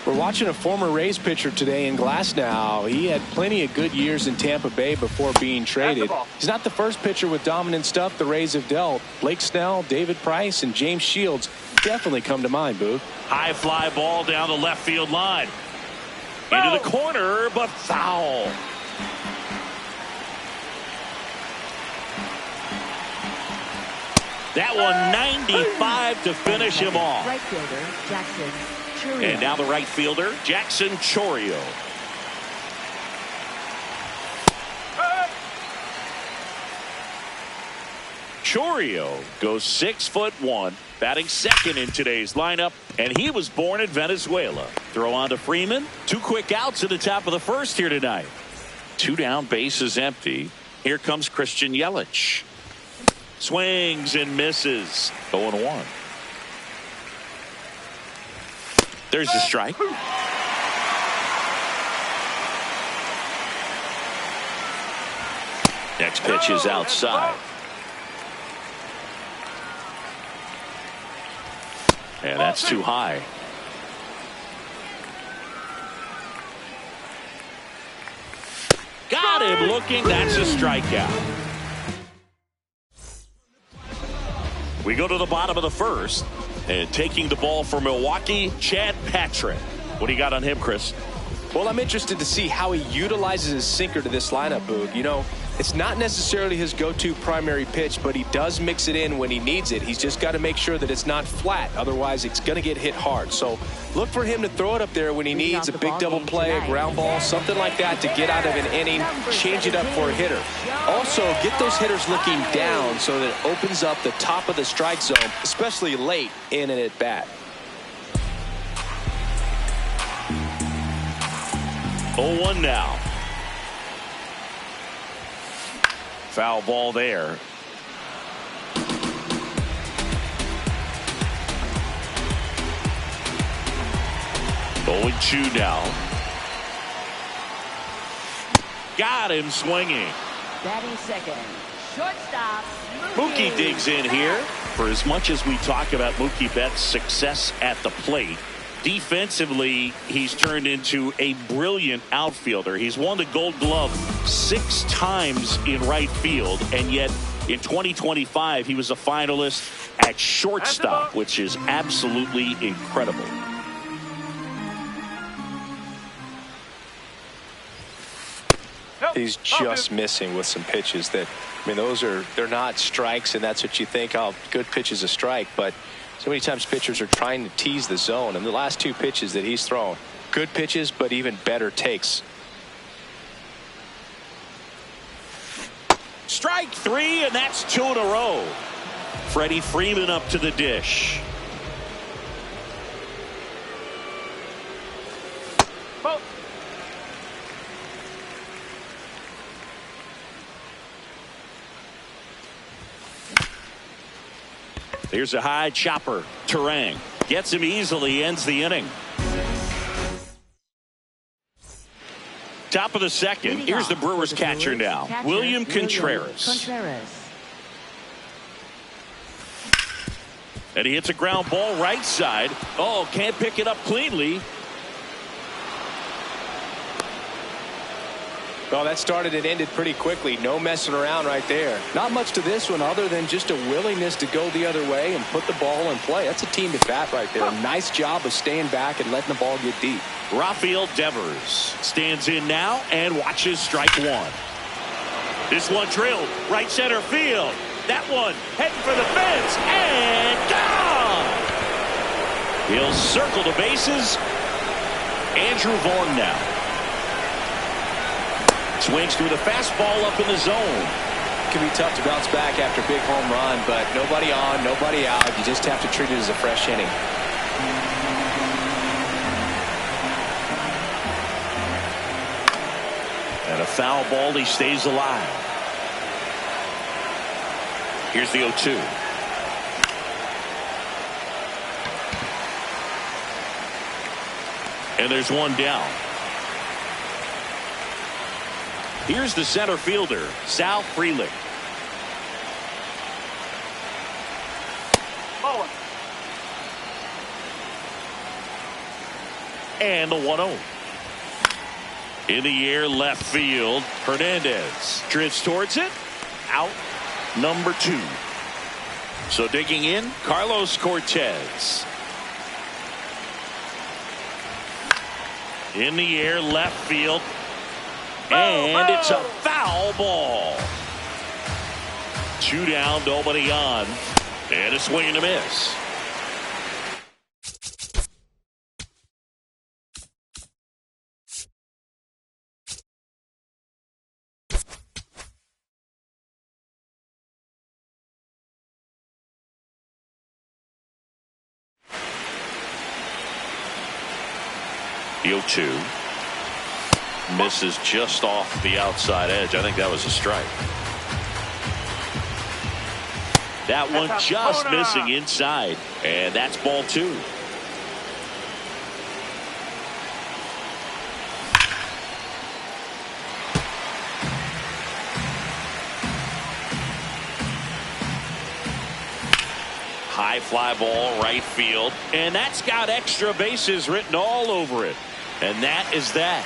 We're watching a former Rays pitcher today in Glasnow. He had plenty of good years in Tampa Bay before being traded. He's not the first pitcher with dominant stuff the Rays have dealt. Blake Snell, David Price, and James Shields definitely come to mind, Boog. High fly ball down the left field line. Into the corner, but foul. That one 95 to finish him off. Right fielder, Jackson Chourio. And now the right fielder, Jackson Chourio. Chourio goes 6'1", batting second in today's lineup, and he was born in Venezuela. Throw on to Freeman. 2 quick outs at the top of the first here tonight. 2 down, bases empty. Here comes Christian Yelich. Swings and misses. 0-1. There's the strike. Next pitch is outside. And that's too high. Got him looking. That's a strikeout. We go to the bottom of the first. And taking the ball for Milwaukee, Chad Patrick. What do you got on him, Chris? Well, I'm interested to see how he utilizes his sinker to this lineup, Boog. You know, it's not necessarily his go-to primary pitch, but he does mix it in when he needs it. He's just got to make sure that it's not flat. Otherwise, it's going to get hit hard. So look for him to throw it up there when he needs a big double play, a ground ball, something like that to get out of an inning, change it up for a hitter. Also, get those hitters looking down so that it opens up the top of the strike zone, especially late in an at-bat. 0-1 now. Foul ball there. Going 2 now. Got him swinging. Batting second, shortstop Mookie digs in here. For as much as we talk about Mookie Betts' success at the plate, defensively, he's turned into a brilliant outfielder. He's won the Gold Glove 6 times in right field, and yet in 2025 he was a finalist at shortstop, which is absolutely incredible. He's just missing with some pitches that, I mean, they're not strikes, and that's what you think, oh, good pitch is a strike, but so many times pitchers are trying to tease the zone, and the last 2 pitches that he's thrown, good pitches, but even better takes. Strike 3, and that's 2 in a row. Freddie Freeman up to the dish. Here's a high chopper. Turang gets him easily, ends the inning. Top of the second. Here's the Brewers catcher now, William Contreras. And he hits a ground ball right side. Oh, can't pick it up cleanly. Well, that started and ended pretty quickly. No messing around right there. Not much to this one other than just a willingness to go the other way and put the ball in play. That's a team at bat right there. Nice job of staying back and letting the ball get deep. Rafael Devers stands in now and watches strike 1. This one drilled right center field. That one heading for the fence and gone. He'll circle the bases. Andrew Vaughn now. Swings through the fastball up in the zone. It can be tough to bounce back after a big home run, but nobody on, nobody out. You just have to treat it as a fresh inning. And a foul ball, he stays alive. Here's the 0-2. And there's one down. Here's the center fielder, Sal Frelick. And the 1-0. In the air, left field. Hernandez drifts towards it. Out number 2. So digging in, Carlos Cortez. In the air, left field. And it's a foul ball. 2 down, nobody on. And a swing and a miss. The 0-2. Misses just off the outside edge. I think that was a strike. That one just missing inside. And that's ball 2. High fly ball, right field. And that's got extra bases written all over it. And that is that.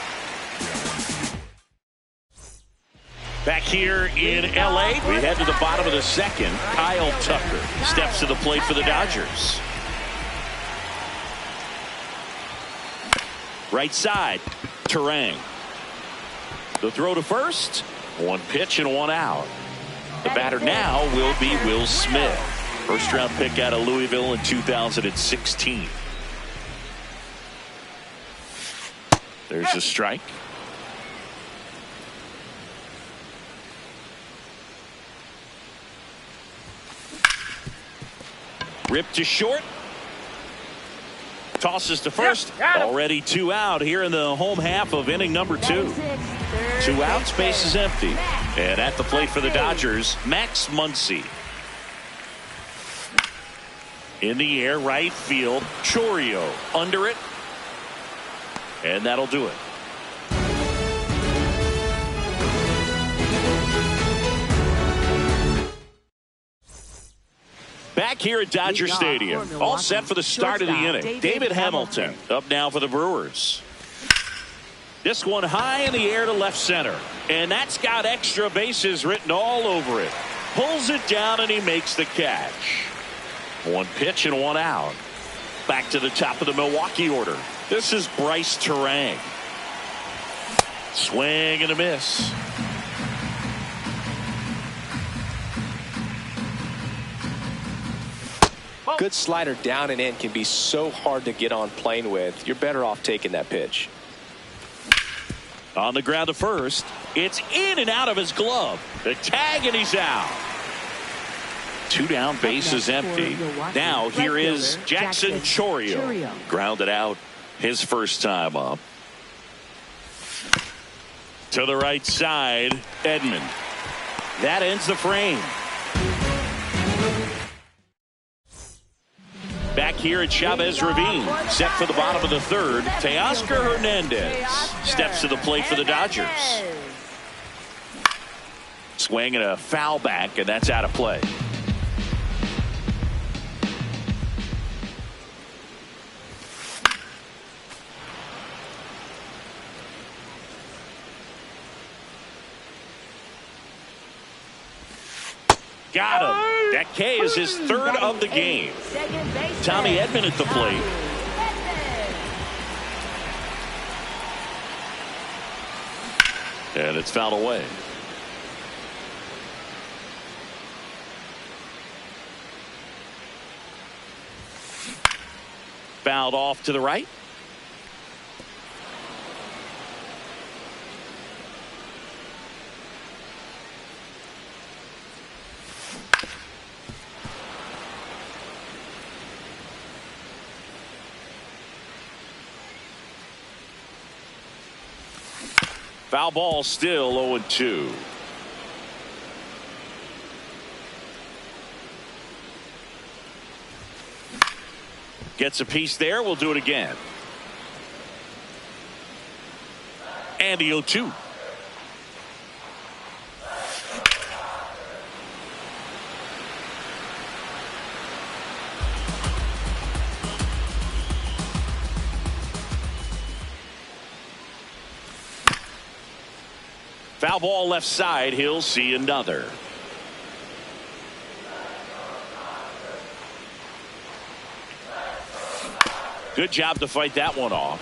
Back here in L.A., we head to the bottom of the second. Kyle Tucker steps to the plate for the Dodgers. Right side, Turang. The throw to first. 1 pitch and 1 out. The batter now will be Will Smith. First round pick out of Louisville in 2016. There's a strike. Ripped to short. Tosses to first. Already 2 out here in the home half of inning number 2. 2 outs, base is empty. And at the plate for the Dodgers, Max Muncy. In the air, right field, Chourio under it. And that'll do it. Back here at Dodger Stadium, all set for the start of the inning. David Hamilton up now for the Brewers. This one high in the air to left center. And that's got extra bases written all over it. Pulls it down and he makes the catch. 1 pitch and 1 out. Back to the top of the Milwaukee order. This is Bryce Turang. Swing and a miss. Good slider down and in can be so hard to get on plane with. You're better off taking that pitch. On the ground to first. It's in and out of his glove. The tag and he's out. 2 down, base is empty. Now here is Jackson Chourio. Grounded out his first time up. To the right side, Edman. That ends the frame. Back here at Chavez Ravine, set for the bottom of the third, Teoscar Hernandez steps to the plate for the Dodgers. Swing and a foul back, and that's out of play. Got him. That K is his third of the game. Tommy Edman at the plate. And it's fouled away. Fouled off to the right. Foul ball still 0-2. Gets a piece there. We'll do it again. And the 0-2. Foul ball left side. He'll see another. Good job to fight that one off.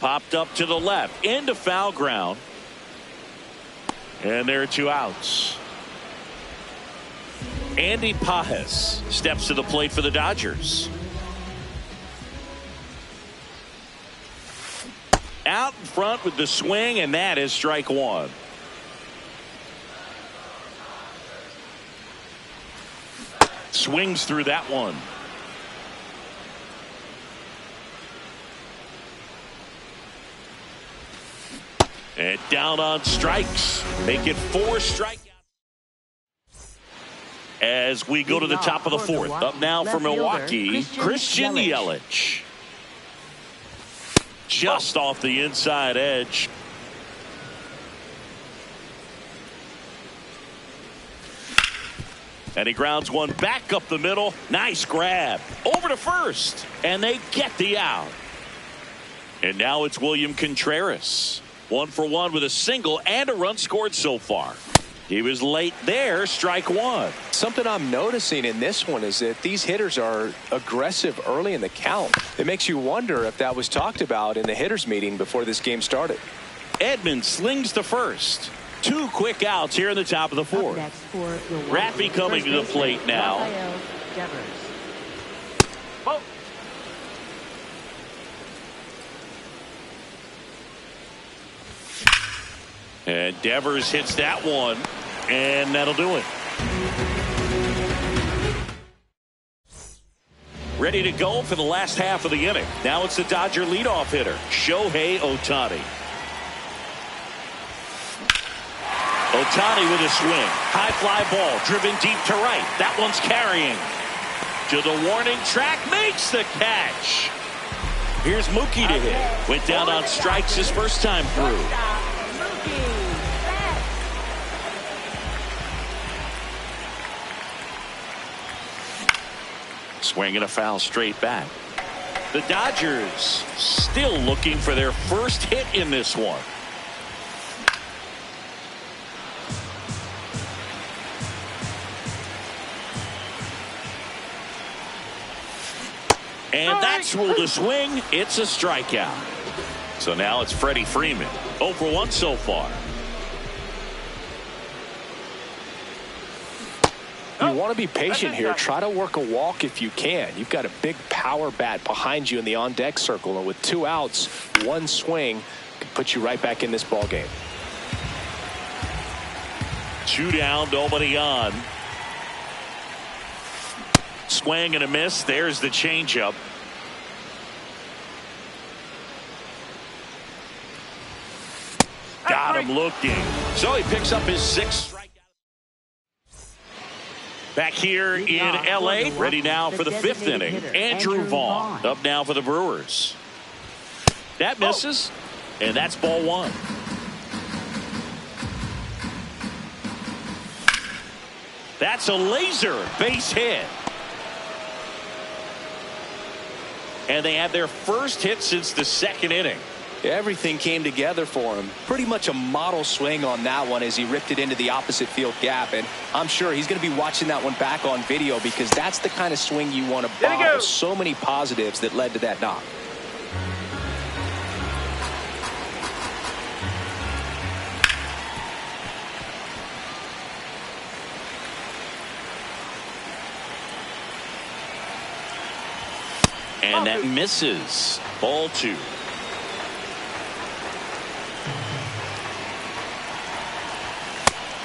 Popped up to the left into foul ground. And there are 2 outs. Andy Pages steps to the plate for the Dodgers. Out in front with the swing, and that is strike 1. Swings through that one. And down on strikes. Make it 4 strikeouts. As we go to the top of the 4th. Up now for Milwaukee, Christian Yelich. Just off the inside edge. And he grounds one back up the middle. Nice grab. Over to first. And they get the out. And now it's William Contreras. 1 for 1 with a single and a run scored so far. He was late there. Strike 1. Something I'm noticing in this one is that these hitters are aggressive early in the count. It makes you wonder if that was talked about in the hitters meeting before this game started. Edmonds slings to first. 2 quick outs here in the top of the 4th. Raffy coming to the plate now. And Devers hits that one, and that'll do it. Ready to go for the last half of the inning. Now it's the Dodger leadoff hitter, Shohei Ohtani. Ohtani with a swing. High fly ball driven deep to right. That one's carrying. To the warning track, makes the catch. Here's Mookie to hit. Went down on strikes his first time through. Swing and a foul straight back. The Dodgers still looking for their first hit in this one. And that's ruled a swing. It's a strikeout. So now it's Freddie Freeman. 0 for 1 so far. You want to be patient here. Try to work a walk if you can. You've got a big power bat behind you in the on-deck circle, and with 2 outs, 1 swing could put you right back in this ball game. 2 down, nobody on. Swing and a miss. There's the changeup. Got him looking. So he picks up his 6th strikeout. Back here in L.A. Ready now for the 5th inning. Andrew Vaughn up now for the Brewers. That misses. And that's ball 1. That's a laser base hit. And they had their first hit since the 2nd inning. Everything came together for him. Pretty much a model swing on that one as he ripped it into the opposite field gap. And I'm sure he's going to be watching that one back on video because that's the kind of swing you want to bottle. So many positives that led to that knock. And that misses. Ball 2.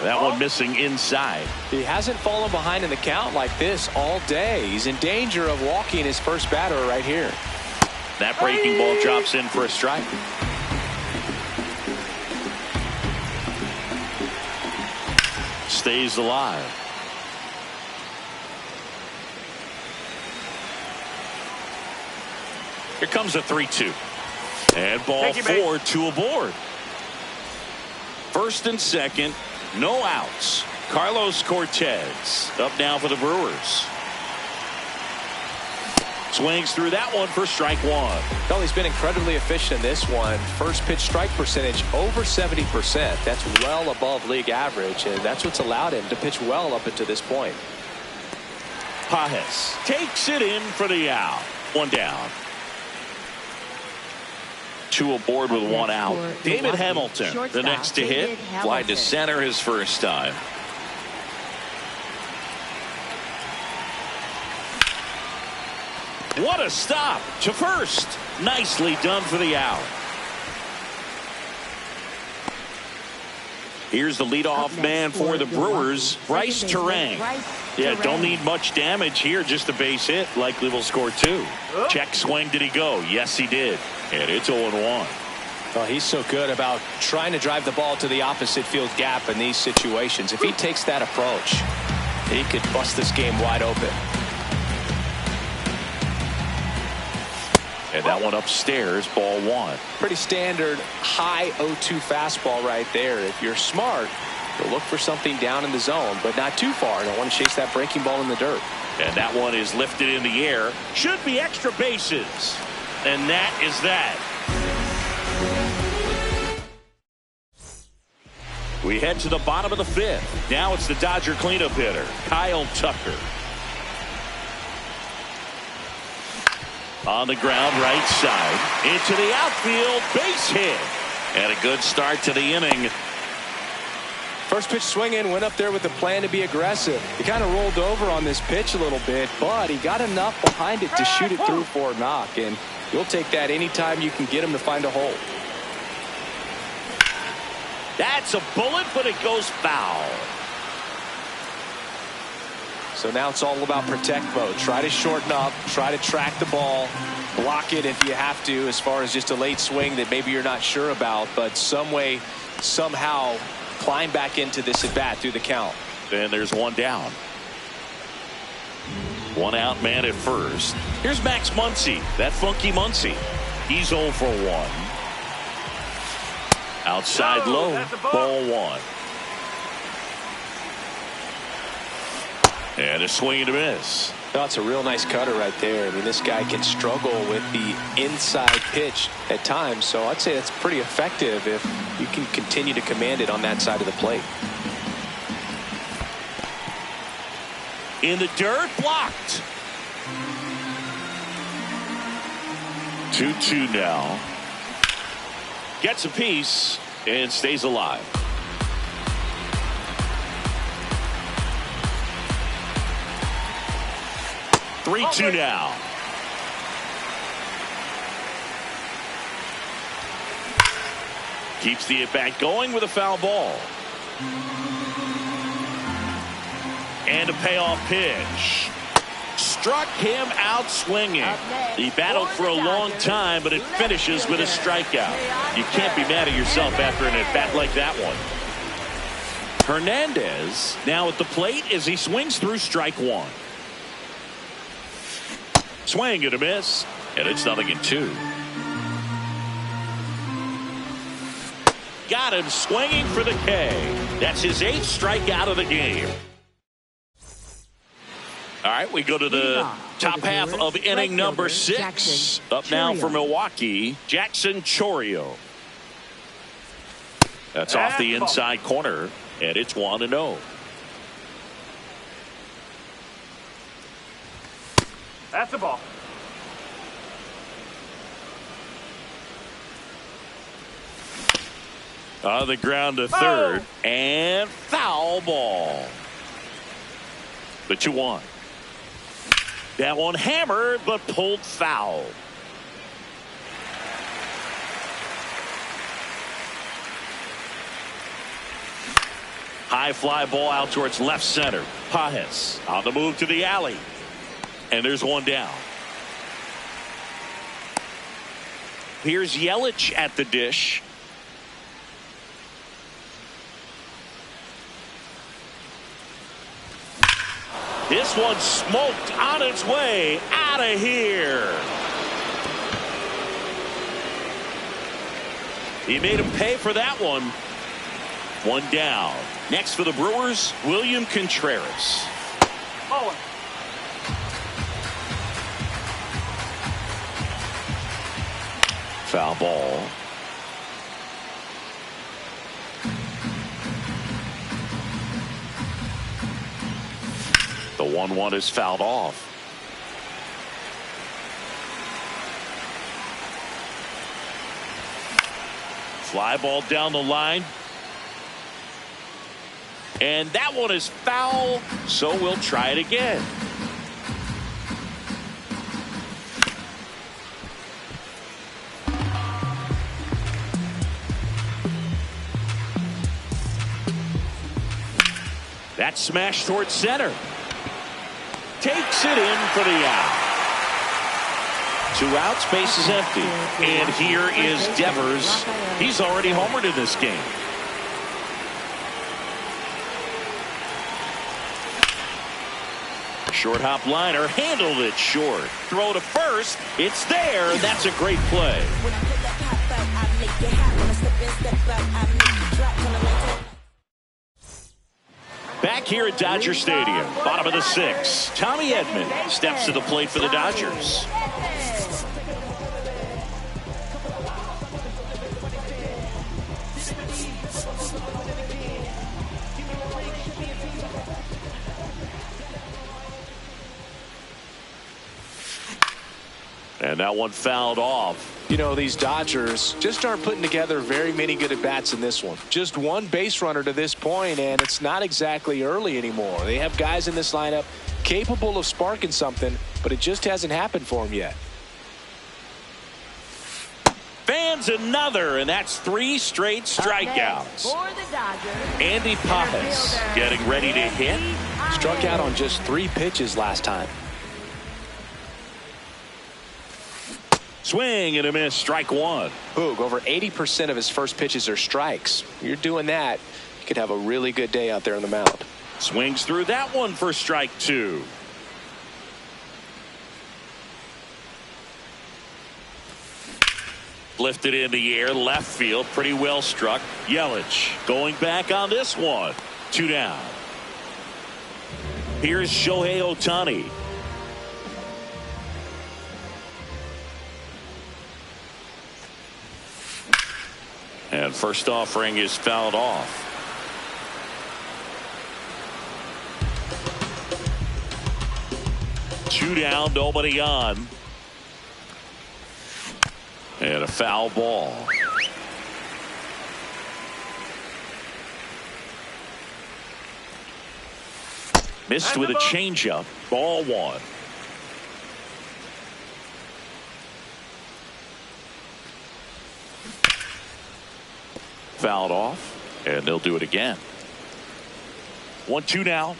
That one missing inside. He hasn't fallen behind in the count like this all day. He's in danger of walking his first batter right here. That breaking ball drops in for a strike. Stays alive. Here comes a 3-2. And ball 4, 2 aboard. First and second, no outs. Carlos Cortez up now for the Brewers. Swings through that one for strike one. Well, he's been incredibly efficient in this one. First pitch strike percentage over 70%. That's well above league average, and that's what's allowed him to pitch well up until this point. Pages takes it in for the out. One down. Two aboard with one out. David Hamilton, the next to hit. Fly to center his first time. What a stop to first. Nicely done for the out. Here's the leadoff man for the Brewers, Bryce Turang. Yeah, don't need much damage here, just a base hit. Likely will score two. Check swing, did he go? Yes, he did. And it's 0-1. Well, he's so good about trying to drive the ball to the opposite field gap in these situations. If he takes that approach, he could bust this game wide open. And that one upstairs, ball one. Pretty standard high 0-2 fastball right there. If you're smart, you'll look for something down in the zone, but not too far. Don't want to chase that breaking ball in the dirt. And that one is lifted in the air. Should be extra bases. And that is that. We head to the bottom of the fifth. Now it's the Dodger cleanup hitter, Kyle Tucker. On the ground, right side. Into the outfield, base hit. And a good start to the inning. First pitch swinging, went up there with the plan to be aggressive. He kind of rolled over on this pitch a little bit, but he got enough behind it to shoot it through for a knock. And you'll take that anytime you can get him to find a hole. That's a bullet, but it goes foul. So now it's all about protect mode. Try to shorten up, try to track the ball, block it if you have to, as far as just a late swing that maybe you're not sure about, but some way, somehow climb back into this at bat through the count. And there's one down. One out man at first. Here's Max Muncy, that funky Muncy. He's 0 for 1. Outside low, ball one. And a swing and a miss. That's a real nice cutter right there. I mean, this guy can struggle with the inside pitch at times, so I'd say that's pretty effective if you can continue to command it on that side of the plate. In the dirt, blocked. 2-2 now. Gets a piece and stays alive. 3-2 now. Keeps the at-bat going with a foul ball. And a payoff pitch. Struck him out swinging. He battled for a long time, but it finishes with a strikeout. You can't be mad at yourself after an at-bat like that one. Hernandez now at the plate as he swings through strike one. Swing and a miss, and it's 0-2. Got him swinging for the K. That's his 8th strikeout of the game. All right, we go to the top half of inning number 6. Up now for Milwaukee, Jackson Chourio. That's off the inside corner, and it's 1-0. That's a ball. On the ground to third, and foul ball. The 2-1. That one hammered, but pulled foul. High fly ball out towards left center. Pages on the move to the alley. And there's one down. Here's Yelich at the dish. This one smoked on its way out of here. He made him pay for that one. One down. Next for the Brewers, William Contreras. Foul ball. The 1-1 is fouled off. Fly ball down the line. And that one is foul, so we'll try it again. That smash towards center. Takes it in for the out. 2 outs, base is empty. And here is Devers. He's already homered in this game. Short hop liner, handled it short. Throw to first. It's there. That's a great play. Back here at Dodger Stadium, bottom of the 6th, Tommy Edman steps to the plate for the Dodgers. And that one fouled off. You know, these Dodgers just aren't putting together very many good at-bats in this one. Just one base runner to this point, and it's not exactly early anymore. They have guys in this lineup capable of sparking something, but it just hasn't happened for them yet. Fans another, and that's 3 straight strikeouts. For the Dodgers, Andy Pappas getting ready to hit. Struck out on just 3 pitches last time. Swing and a miss, strike 1. Boog, over 80% of his first pitches are strikes. You're doing that, you could have a really good day out there on the mound. Swings through that one for strike 2. Lifted in the air, left field, pretty well struck. Yelich going back on this one. 2 down. Here's Shohei Ohtani. And first offering is fouled off. Two down, nobody on. And a foul ball. Missed with a changeup. Ball 1. Fouled off, and they'll do it again. 1-2 now.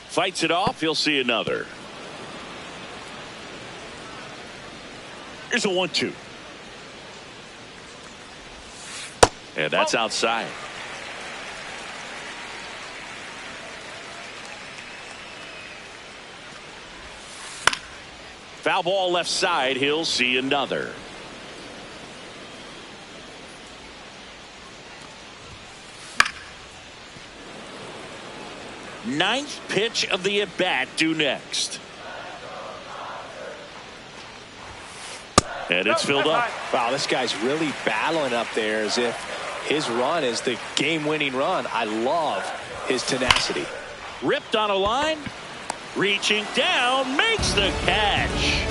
Fights it off. He'll see another. Here's a 1-2. And that's outside. Foul ball left side. He'll see another. Ninth pitch of the at-bat due next. And it's filled up. Wow, this guy's really battling up there as if his run is the game-winning run. I love his tenacity. Ripped on a line. Reaching down. Makes the catch.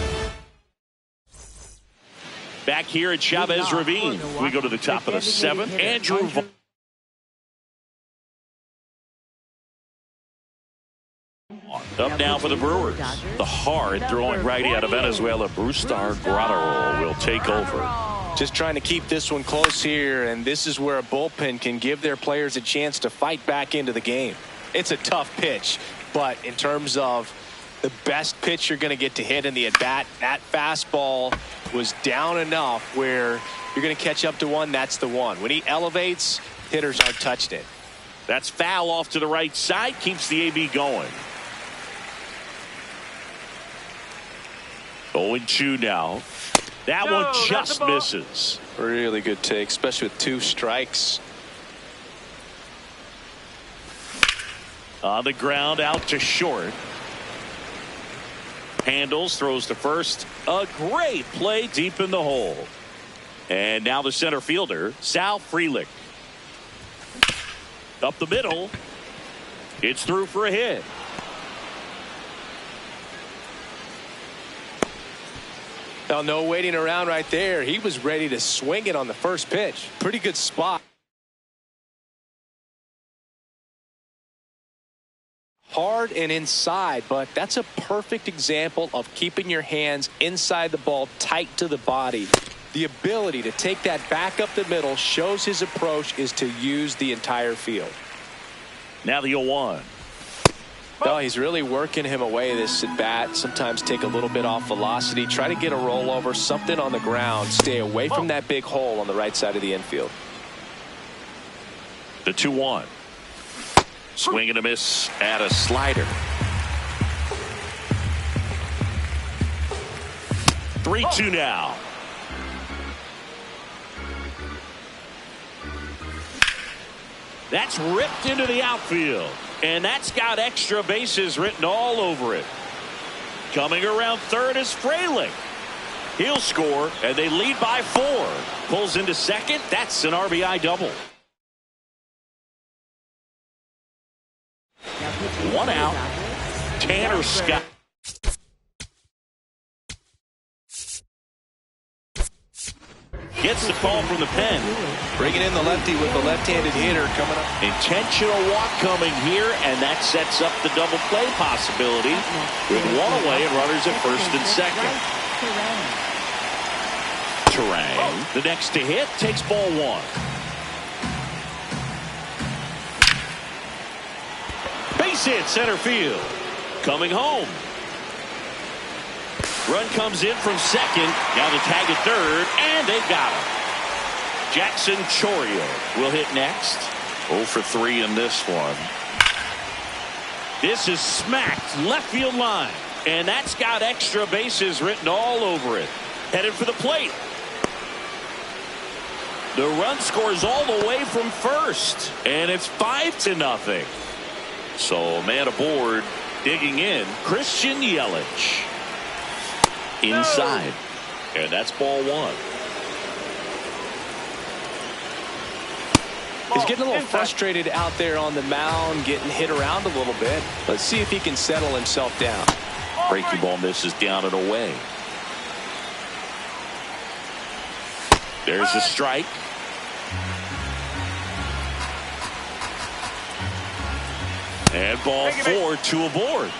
Back here at Chavez Ravine. We go to the top of the 7th. Andrew up now for the Brewers. The hard-throwing righty out of Venezuela, Brusdar Graterol, will take over. Just trying to keep this one close here, and this is where a bullpen can give their players a chance to fight back into the game. It's a tough pitch, but in terms of the best pitch you're going to get to hit in the at-bat, that fastball was down enough where you're going to catch up to one. That's the one. When he elevates, hitters aren't touching it. That's foul off to the right side, keeps the AB going. 0-2 now. That one just misses. Really good take, especially with 2 strikes. On the ground, out to short. handles, throws to first. A great play deep in the hole. And now the center fielder, Sal Frelick. Up the middle. It's through for a hit. Well, no waiting around right there. He was ready to swing it on the first pitch. Pretty good spot. Hard and inside, but that's a perfect example of keeping your hands inside the ball, tight to the body. The ability to take that back up the middle shows his approach is to use the entire field. Now the 0-1. No, he's really working him away this at bat. Sometimes take a little bit off velocity. Try to get a rollover, something on the ground. Stay away from that big hole on the right side of the infield. The 2-1. Swing and a miss at a slider. 3-2 now. That's ripped into the outfield. And that's got extra bases written all over it. Coming around third is Frelick. He'll score, and they lead by 4. Pulls into second. That's an RBI double. 1 out. Tanner Scott. Gets the call from the pen. Bringing in the lefty with the left-handed hitter coming up. Intentional walk coming here, and that sets up the double play possibility with 1 away and runners at first and second. Turang, the next to hit, takes ball 1. Base hit center field. Coming home. Run comes in from second. Now the tag at third, and they've got him. Jackson Chourio will hit next. 0 for 3 in this one. This is smacked left field line, and that's got extra bases written all over it. Headed for the plate. The run scores all the way from first, and it's 5-0. So a man aboard, digging in, Christian Yelich. Inside. And that's ball 1. He's getting a little frustrated out there on the mound, getting hit around a little bit. Let's see if he can settle himself down. Breaking ball misses down and away. There's a strike. And ball 4, 2 aboard.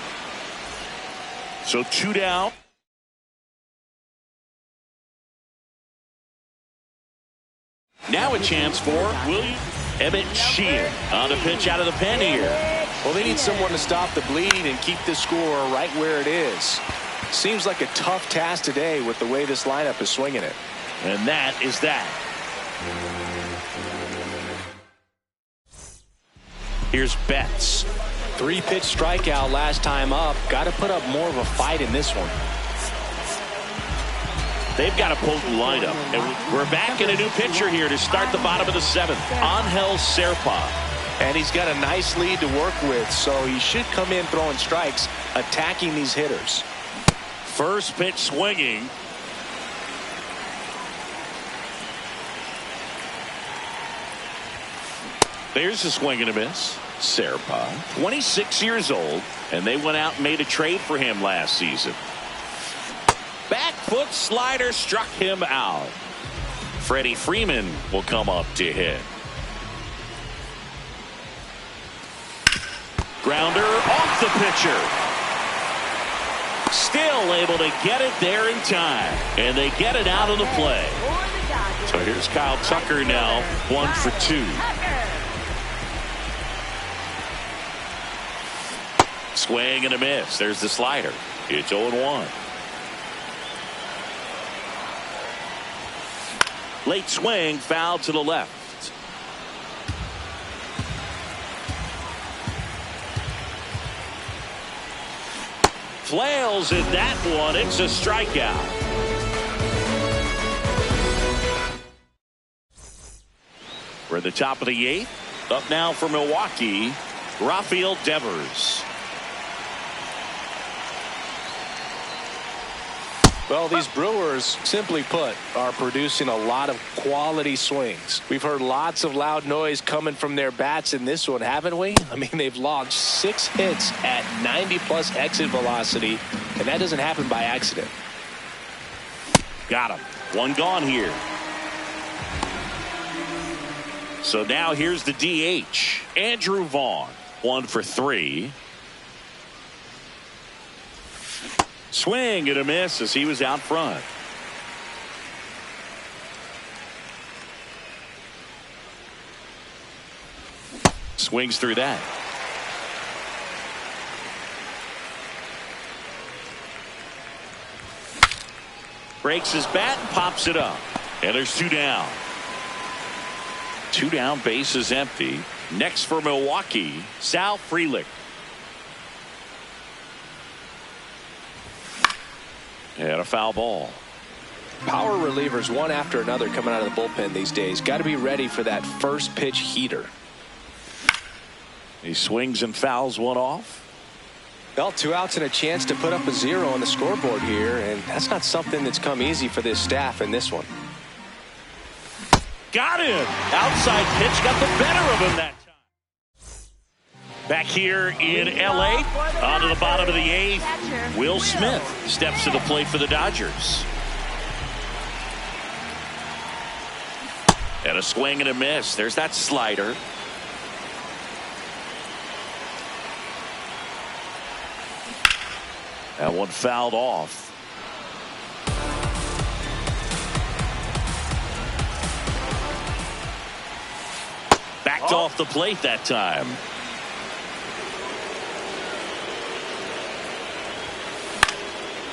So 2 down. Now a chance for William Emmett Sheehan on the pitch out of the pen here. Well, they need someone to stop the bleed and keep the score right where it is. Seems like a tough task today with the way this lineup is swinging it. And that is that. Here's Betts. 3-pitch strikeout last time up. Got to put up more of a fight in this one. They've got a potent lineup. And we're back in a new pitcher here to start the bottom of the 7th. Angel Serpa. And he's got a nice lead to work with, so he should come in throwing strikes, attacking these hitters. First pitch swinging. There's a swing and a miss. Serpa, 26 years old, and they went out and made a trade for him last season. Back foot slider struck him out. Freddie Freeman will come up to hit. Grounder off the pitcher. Still able to get it there in time. And they get it out of the play. So here's Kyle Tucker now, 1 for 2. Swing and a miss. There's the slider. It's 0-1. Late swing, foul to the left. Flails at that one. It's a strikeout. We're at the top of the 8th. Up now for Milwaukee, Rafael Devers. Well, these Brewers, simply put, are producing a lot of quality swings. We've heard lots of loud noise coming from their bats in this one, haven't we? I mean, they've logged 6 hits at 90-plus exit velocity, and that doesn't happen by accident. Got him. One gone here. So now here's the DH, Andrew Vaughn. 1 for 3. Swing and a miss as he was out front. Swings through that. Breaks his bat and pops it up. And there's 2 down. 2 down, base is empty. Next for Milwaukee, Sal Frelick. And a foul ball. Power relievers one after another coming out of the bullpen these days. Got to be ready for that first pitch heater. He swings and fouls one off. Well, 2 outs and a chance to put up a 0 on the scoreboard here, and that's not something that's come easy for this staff in this one. Got him. Outside pitch got the better of him that time. Back here in L.A., on to the bottom of the 8th, Will Smith steps to the plate for the Dodgers. And a swing and a miss. There's that slider. That one fouled off. Backed off the plate that time.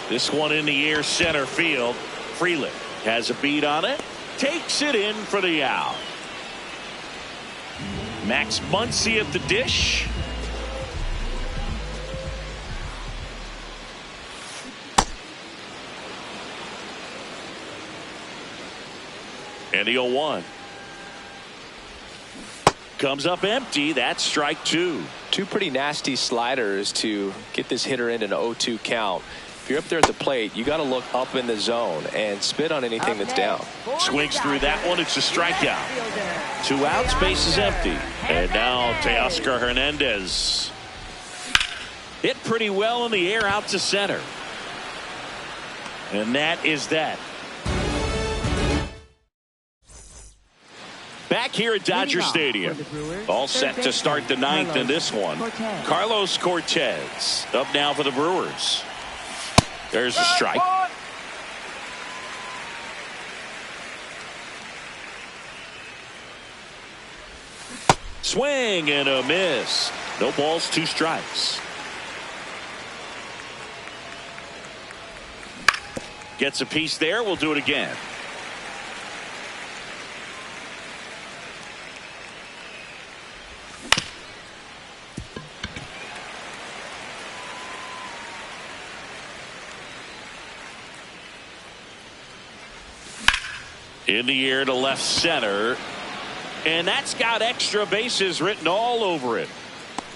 This one in the air center field. Frelick has a beat on it. Takes it in for the out. Max Muncy at the dish. And the 0-1. Comes up empty. That's strike 2. 2 pretty nasty sliders to get this hitter in an 0-2 count. If you're up there at the plate, you got to look up in the zone and spit on anything that's down. Swings through that one. It's a strikeout. 2 outs, base is empty. And now Teoscar Hernandez. Hit pretty well in the air out to center. And that is that. Back here at Dodger Stadium. All set to start the 9th in this one. Carlos Cortez up now for the Brewers. There's a strike. Swing and a miss. No balls, 2 strikes. Gets a piece there. We'll do it again. In the air to left center. And that's got extra bases written all over it.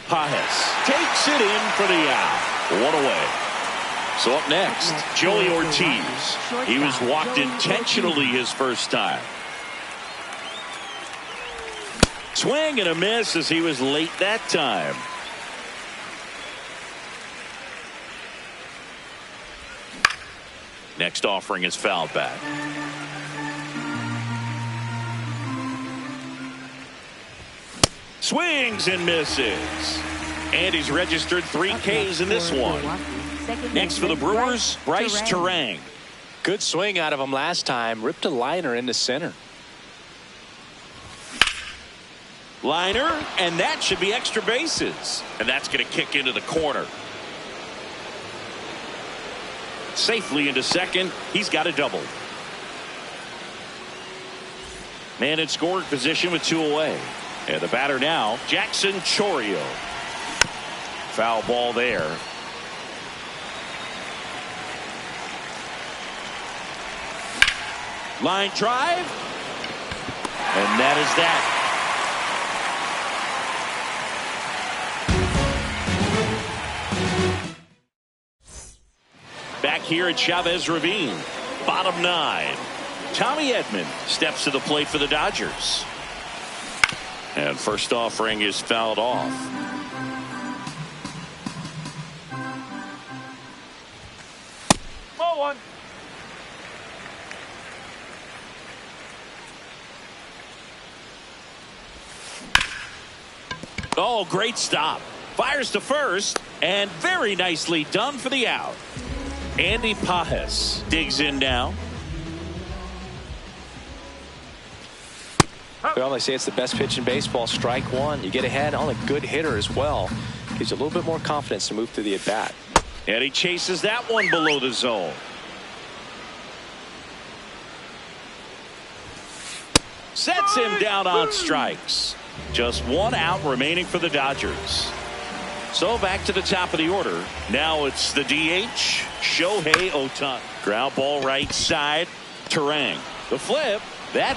Pages takes it in for the out. 1 away. So up next, Joey Ortiz. He was walked intentionally his first time. Swing and a miss as he was late that time. Next offering is fouled back. Swings and misses. And he's registered 3 Ks in this one. Next for the Brewers, Bryce Turang. Good swing out of him last time. Ripped a liner into center. Liner, and that should be extra bases. And that's going to kick into the corner. Safely into second. He's got a double. Man in scoring position with 2 away. And the batter now, Jackson Chourio. Foul ball there. Line drive. And that is that. Back here at Chavez Ravine. Bottom 9. Tommy Edman steps to the plate for the Dodgers. And first offering is fouled off. Ball one. Oh, great stop. Fires to first, and very nicely done for the out. Andy Pages digs in now. Well, they say it's the best pitch in baseball. Strike one. You get ahead on a good hitter as well. Gives you a little bit more confidence to move through the at bat. And he chases that one below the zone. Sets him down on strikes. Just one out remaining for the Dodgers. So back to the top of the order. Now it's the DH, Shohei Ohtani. Ground ball right side, Turang. The flip, that